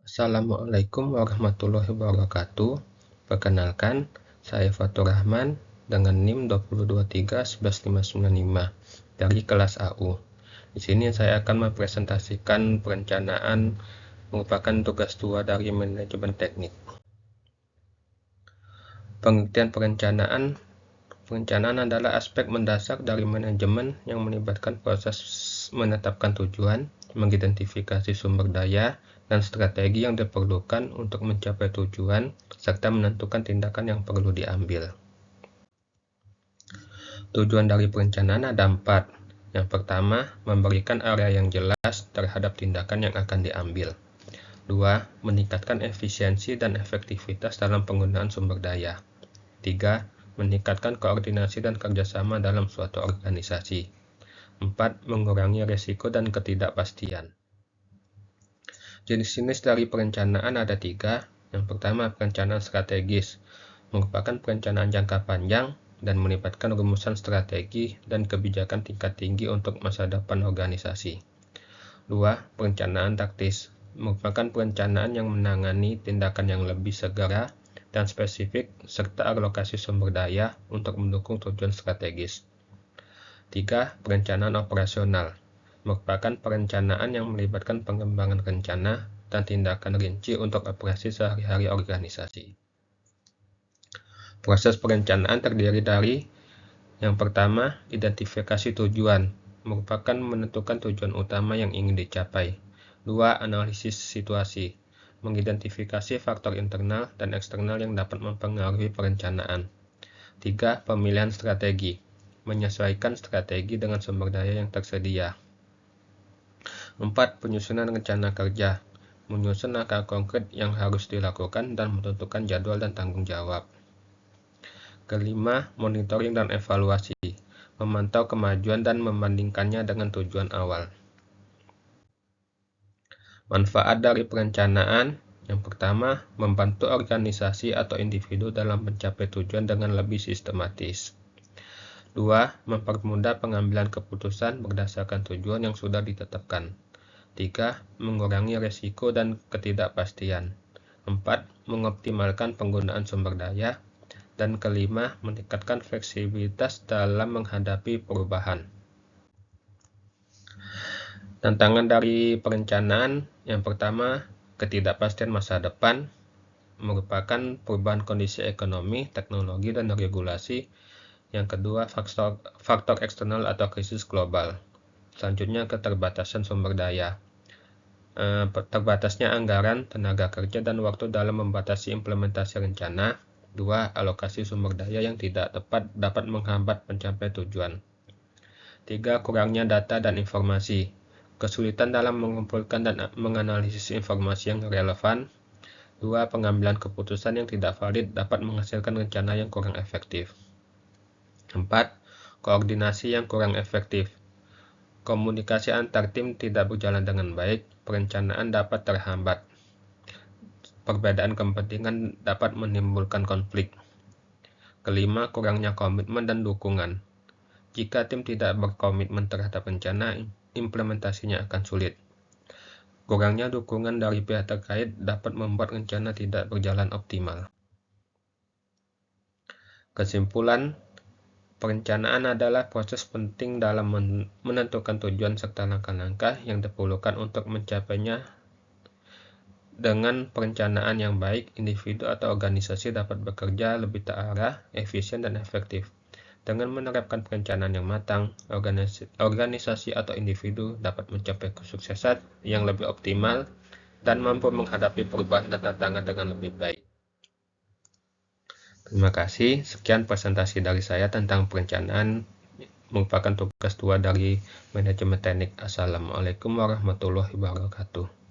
Assalamualaikum warahmatullahi wabarakatuh. Perkenalkan, saya Fatur Rahman dengan NIM 2231195 dari kelas AU. Di sini saya akan mempresentasikan perencanaan merupakan tugas 2 dari manajemen teknik. Pengertian perencanaan adalah aspek mendasar dari manajemen yang melibatkan proses menetapkan tujuan, mengidentifikasi sumber daya, dan strategi yang diperlukan untuk mencapai tujuan, serta menentukan tindakan yang perlu diambil. Tujuan dari perencanaan ada 4. Yang pertama, memberikan area yang jelas terhadap tindakan yang akan diambil. 2. Meningkatkan efisiensi dan efektivitas dalam penggunaan sumber daya. 3. Meningkatkan koordinasi dan kerjasama dalam suatu organisasi. 4. Mengurangi risiko dan ketidakpastian. Jenis-jenis dari perencanaan ada 3. Yang pertama, perencanaan strategis, merupakan perencanaan jangka panjang dan melibatkan rumusan strategi dan kebijakan tingkat tinggi untuk masa depan organisasi. 2. Perencanaan taktis, merupakan perencanaan yang menangani tindakan yang lebih segera dan spesifik serta alokasi sumber daya untuk mendukung tujuan strategis. 3. Perencanaan operasional, merupakan perencanaan yang melibatkan pengembangan rencana dan tindakan rinci untuk operasi sehari-hari organisasi. Proses perencanaan terdiri dari yang pertama, identifikasi tujuan, merupakan menentukan tujuan utama yang ingin dicapai. 2. Analisis situasi, mengidentifikasi faktor internal dan eksternal yang dapat mempengaruhi perencanaan. 3. Pemilihan strategi, menyesuaikan strategi dengan sumber daya yang tersedia. 4. Penyusunan rencana kerja, menyusun langkah konkret yang harus dilakukan dan menentukan jadwal dan tanggung jawab. Kelima, monitoring dan evaluasi, memantau kemajuan dan membandingkannya dengan tujuan awal. Manfaat dari perencanaan, yang pertama, membantu organisasi atau individu dalam mencapai tujuan dengan lebih sistematis. 2. Mempermudah pengambilan keputusan berdasarkan tujuan yang sudah ditetapkan. 3. Mengurangi risiko dan ketidakpastian. 4. Mengoptimalkan penggunaan sumber daya. Dan kelima, meningkatkan fleksibilitas dalam menghadapi perubahan. Tantangan dari perencanaan, yang pertama, ketidakpastian masa depan, merupakan perubahan kondisi ekonomi, teknologi, dan regulasi. Yang kedua, faktor eksternal atau krisis global. Selanjutnya, keterbatasan sumber daya. Terbatasnya anggaran, tenaga kerja, dan waktu dalam membatasi implementasi rencana. 2. Alokasi sumber daya yang tidak tepat dapat menghambat mencapai tujuan. 3. Kurangnya data dan informasi. Kesulitan dalam mengumpulkan dan menganalisis informasi yang relevan. 2. Pengambilan keputusan yang tidak valid dapat menghasilkan rencana yang kurang efektif. 4. Koordinasi yang kurang efektif. Komunikasi antar tim tidak berjalan dengan baik, perencanaan dapat terhambat. Perbedaan kepentingan dapat menimbulkan konflik. Kelima, kurangnya komitmen dan dukungan. Jika tim tidak berkomitmen terhadap rencana, implementasinya akan sulit. Kurangnya dukungan dari pihak terkait dapat membuat rencana tidak berjalan optimal. Kesimpulan, perencanaan adalah proses penting dalam menentukan tujuan serta langkah-langkah yang diperlukan untuk mencapainya. Dengan perencanaan yang baik, individu atau organisasi dapat bekerja lebih terarah, efisien, dan efektif. Dengan menerapkan perencanaan yang matang, organisasi atau individu dapat mencapai kesuksesan yang lebih optimal dan mampu menghadapi perubahan dan tantangan dengan lebih baik. Terima kasih. Sekian presentasi dari saya tentang perencanaan merupakan tugas 2 dari manajemen teknik. Assalamualaikum warahmatullahi wabarakatuh.